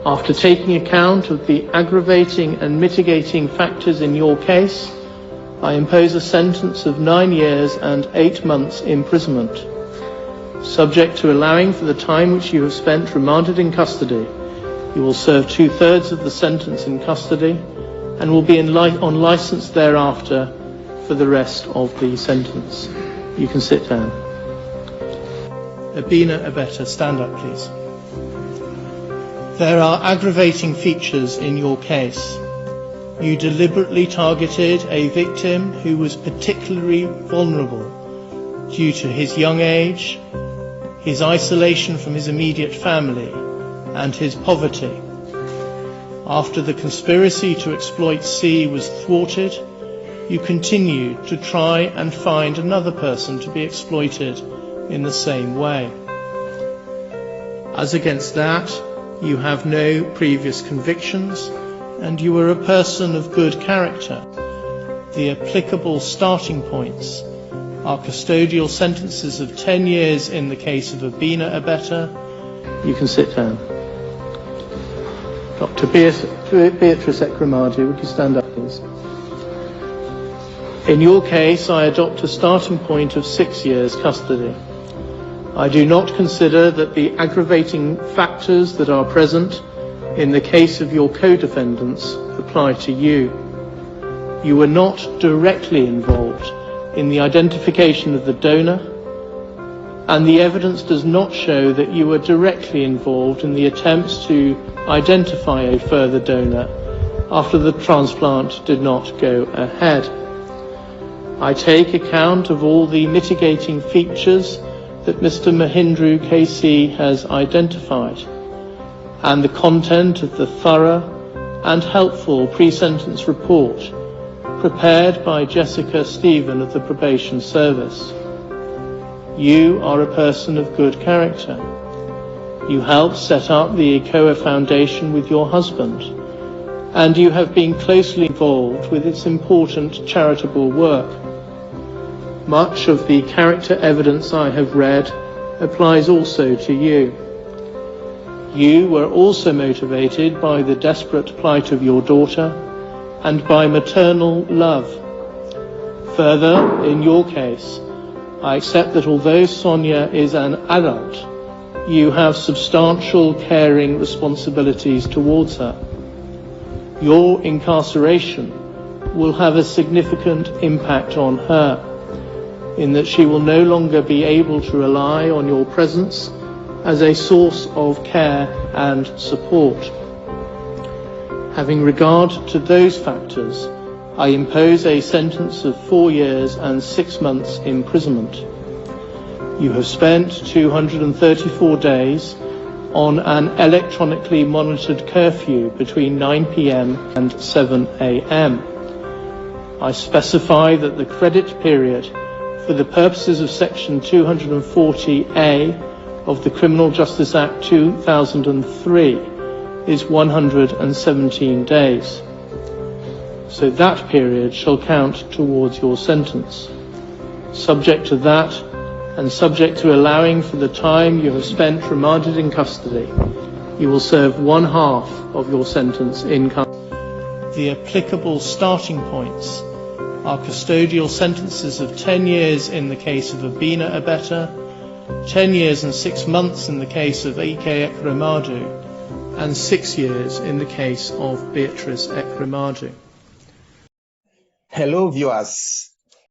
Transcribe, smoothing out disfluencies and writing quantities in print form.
After taking account of the aggravating and mitigating factors in your case, I impose a sentence of 9 years and 8 months imprisonment. Subject to allowing for the time which you have spent remanded in custody, you will serve 2/3 of the sentence in custody and will be on licence thereafter for the rest of the sentence. You can sit down. Abina Abeta, stand up please. There are aggravating features in your case. You deliberately targeted a victim who was particularly vulnerable due to his young age, his isolation from his immediate family, and his poverty. After the conspiracy to exploit C was thwarted, you continued to try and find another person to be exploited in the same way. As against that, you have no previous convictions, and you are a person of good character. The applicable starting points are custodial sentences of 10 years in the case of Abina Abeta. You can sit down. Dr. Beatrice Ekweremadu, would you stand up please? In your case, I adopt a starting point of 6 years custody. I do not consider that the aggravating factors that are present in the case of your co-defendants apply to you. You were not directly involved in the identification of the donor, and the evidence does not show that you were directly involved in the attempts to identify a further donor after the transplant did not go ahead. I take account of all the mitigating features that Mr. Mahindru KC has identified, and the content of the thorough and helpful pre-sentence report prepared by Jessica Stephen of the Probation Service. You are a person of good character. You helped set up the ECOA Foundation with your husband, and you have been closely involved with its important charitable work. Much of the character evidence I have read applies also to you. You were also motivated by the desperate plight of your daughter and by maternal love. Further, in your case, I accept that although Sonia is an adult, you have substantial caring responsibilities towards her. Your incarceration will have a significant impact on her, in that she will no longer be able to rely on your presence as a source of care and support. Having regard to those factors, I impose a sentence of 4 years and 6 months imprisonment. You have spent 234 days on an electronically monitored curfew between 9 p.m. and 7 a.m. I specify that the credit period for the purposes of Section 240A of the Criminal Justice Act 2003 is 117 days. So that period shall count towards your sentence. Subject to that, and subject to allowing for the time you have spent remanded in custody, you will serve 1/2 of your sentence in custody. The applicable starting points are custodial sentences of 10 years in the case of Abina Abeta, 10 years and 6 months in the case of Ekweremadu, and 6 years in the case of Beatrice Ekweremadu. Hello viewers,